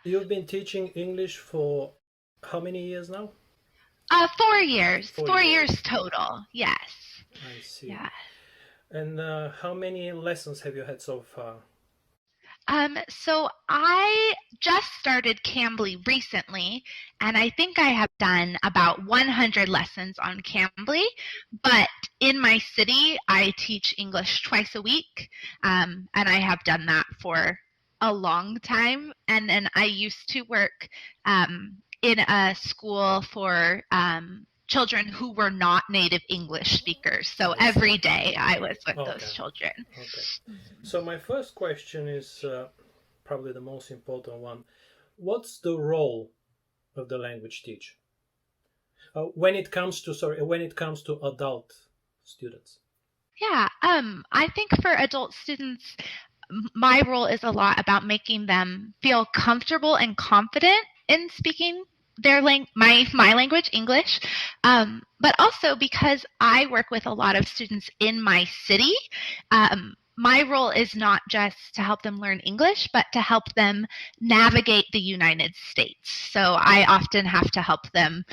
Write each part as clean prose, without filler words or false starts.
You've been teaching English for how many years now? 4 years. 4 years 4 years. total. Yes. I see. Yeah. And how many lessons have you had so far? So I just started Cambly recently, and I think I have done about 100 lessons on Cambly. But in my city, I teach English twice a week, and I have done that for a long time. And then I used to work in a school for children who were not native English speakers. So I see. every day I was with Okay. those children. Okay. So my first question is probably the most important one. What's the role of the language teacher when it comes to adult students? Yeah, I think for adult students, my role is a lot about making them feel comfortable and confident in speaking my language, English. But also because I work with a lot of students in my city, my role is not just to help them learn English, but to help them navigate the United States. So I often have to help them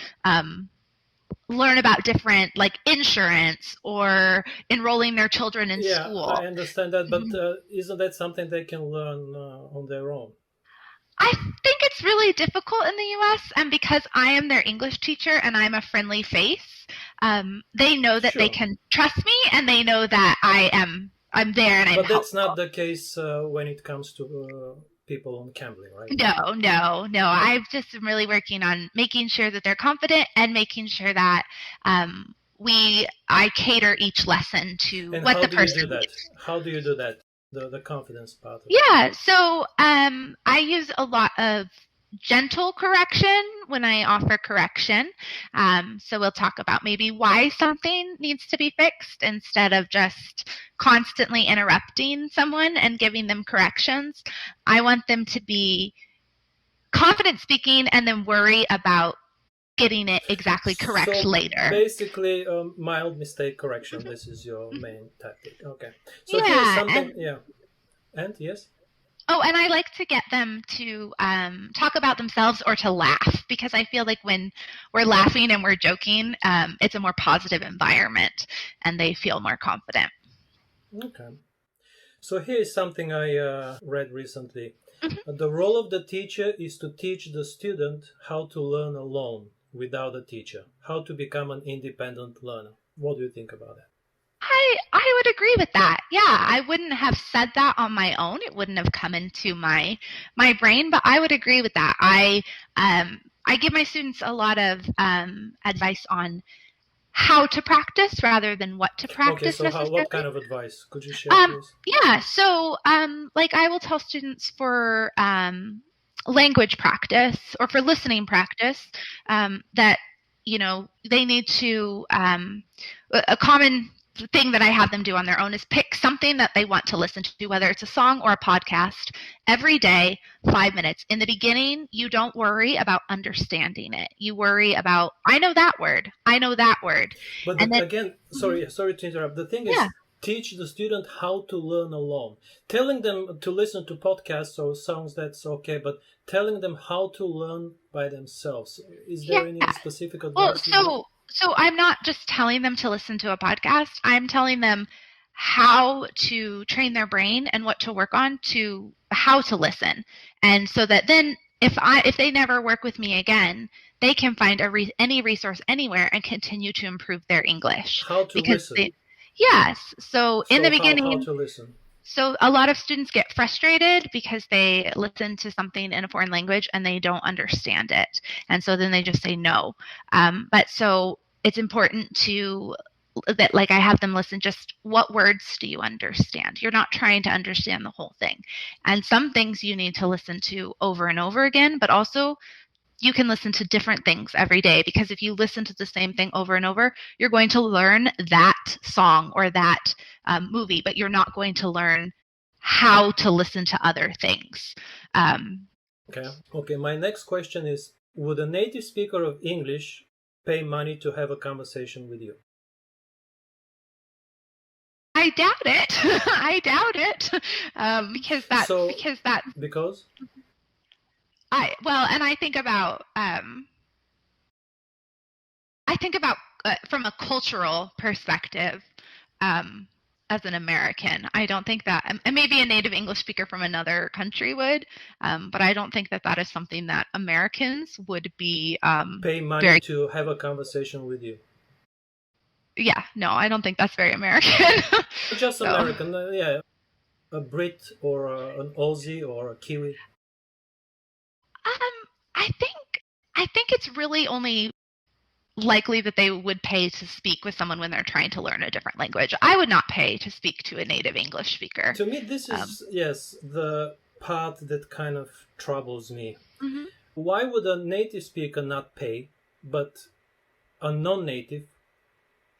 learn about different like insurance or enrolling their children in Yeah, school. I understand that, but Mhm. isn't that something they can learn on their own? I think it's really difficult in the US, and because I am their English teacher and I'm a friendly face, they know that they Sure. can trust me and they know that I'm there and I'm But that's not helpful. the case when it comes to people on Cambly, right? No. I've just been really working on making sure that they're confident and making sure that I cater each lesson to And what how the do you do person that? needs. How do you do that? The confidence part of it. Yeah, so I use a lot of gentle correction when I offer correction. So we'll talk about maybe why something needs to be fixed instead of just constantly interrupting someone and giving them corrections. I want them to be confident speaking and then worry about getting it exactly correct So later. basically, mild mistake correction. Mhm, This is your mhm. main tactic. Okay. So here is Yeah, something. Yeah. And yes. oh, and I like to get them to talk about themselves or to laugh because I feel like when we're laughing and we're joking, it's a more positive environment and they feel more confident. Okay. So here is something I read recently. Mhm. The role of the teacher is to teach the student how to learn alone without a teacher, how to become an independent learner. What do you think about that? I would agree with that. Yeah, I wouldn't have said that on my own. It wouldn't have come into my brain, but I would agree with that. I give my students a lot of advice on how to practice rather than what to Okay, practice so what necessarily. kind of advice could you share, Um, please? yeah, so like I will tell students for language practice or for listening practice that they need to a common thing that I have them do on their own is pick something that they want to listen to, whether it's a song or a podcast, every day, 5 minutes. In the beginning, you don't worry about understanding it. You worry about, I know that word, I know that word. But And then, again, mhm, sorry to interrupt. The thing yeah. is, teach the student how to learn alone. Telling them to listen to podcasts or songs, that's okay, but telling them how to learn by themselves. Is Yeah. there any specific Well, advice you give? so I'm not just telling them to listen to a podcast. I'm telling them how to train their brain and what to work on to how to listen. And so that then if they never work with me again, they can find any resource anywhere and continue to improve their English How to because listen. they yes. So in the So how beginning, to listen? so a lot of students get frustrated because they listen to something in a foreign language and they don't understand it. And so then they just say no. But so it's important to that like I have them listen just what words do you understand? You're not trying to understand the whole thing. And some things you need to listen to over and over again, but also you can listen to different things every day because if you listen to the same thing over and over, you're going to learn that song or that movie, but you're not going to learn how to listen to other things. Um, Okay. Okay. My next question is: would a native speaker of English pay money to have a conversation with you? I doubt it. I doubt it because So because that because Well, and I think about from a cultural perspective, as an American, I don't think that, and maybe a native English speaker from another country would, but I don't think that that is something that Americans would be Pay money very. to have a conversation with you. Yeah, no, I don't think that's very American. Not just So, American, yeah, a Brit or an Aussie or a Kiwi. I think it's really only likely that they would pay to speak with someone when they're trying to learn a different language. I would not pay to speak to a native English speaker. To me, this Um, is, yes, the part that kind of troubles me. mhm. Why would a native speaker not pay, but a non-native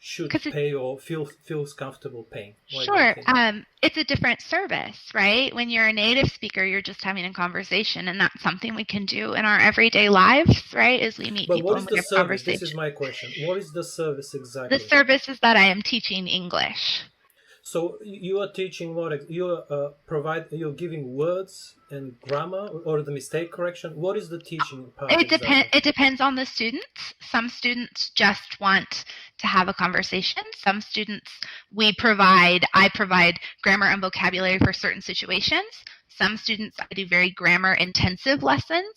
should 'Cause pay or feels comfortable paying? Why do you Sure. think? It's a different service, right? When you're a native speaker, you're just having a conversation, and that's something we can do in our everyday lives, right? As we meet But people what and is we the have service? This conversation. is my question. What is the service The exactly? service is that I am teaching English. So you are teaching what? You're giving words and grammar or the mistake correction. What is the teaching part exactly? It depends on the students. Some students just want to have a conversation. Some students I provide grammar and vocabulary for certain situations. Some students I do very grammar intensive lessons.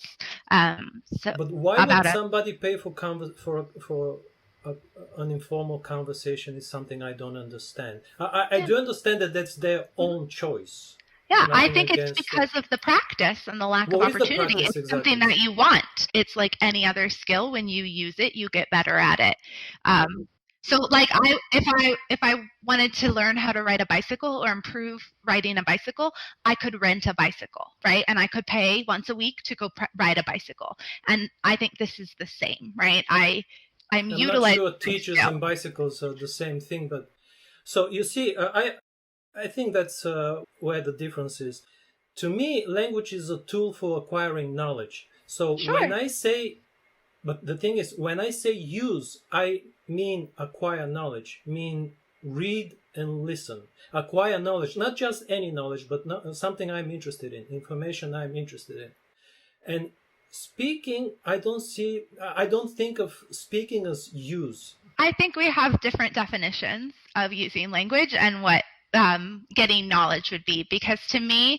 But why would somebody pay for an informal conversation is something I don't understand. I do understand that that's their own choice. Yeah, I Nothing think it's against because of the practice and the lack of What is the opportunity. practice It's something exactly? that you want. It's like any other skill. When you use it, you get better at it. So, like, if I wanted to learn how to ride a bicycle or improve riding a bicycle, I could rent a bicycle, right? And I could pay once a week to go ride a bicycle. And I think this is the same, right? I'm I'm not utilizing sure my teachers skill. and bicycles are the same thing, but so you see, I think that's where the difference is. To me, language is a tool for acquiring knowledge. So Sure. when I say, but the thing is, when I say use, I mean acquire knowledge, mean read and listen. Acquire knowledge, not just any knowledge, but something I'm interested in, information I'm interested in. And speaking, I don't think of speaking as use. I think we have different definitions of using language and what getting knowledge would be. Because to me,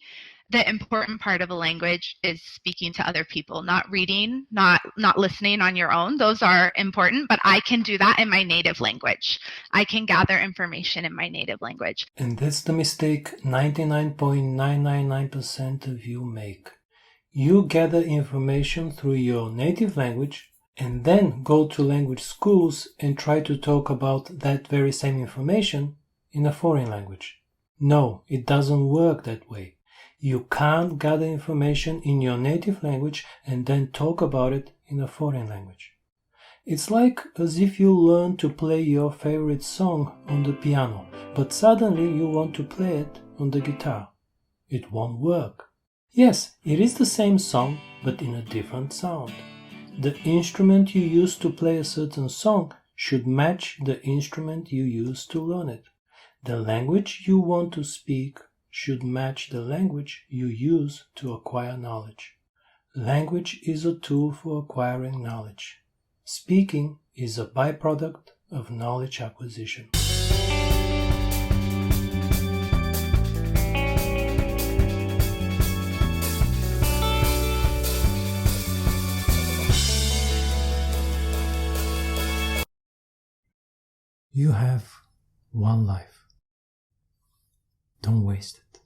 the important part of a language is speaking to other people, not reading, not listening on your own. Those are important, but I can do that in my native language. I can gather information in my native language. And that's the mistake 99.999% of you make. You gather information through your native language and then go to language schools and try to talk about that very same information in a foreign language. No, it doesn't work that way. You can't gather information in your native language and then talk about it in a foreign language. It's like as if you learn to play your favorite song on the piano, but suddenly you want to play it on the guitar. It won't work. Yes, it is the same song, but in a different sound. The instrument you use to play a certain song should match the instrument you use to learn it. The language you want to speak should match the language you use to acquire knowledge. Language is a tool for acquiring knowledge. Speaking is a byproduct of knowledge acquisition. You have one life. Don't waste it.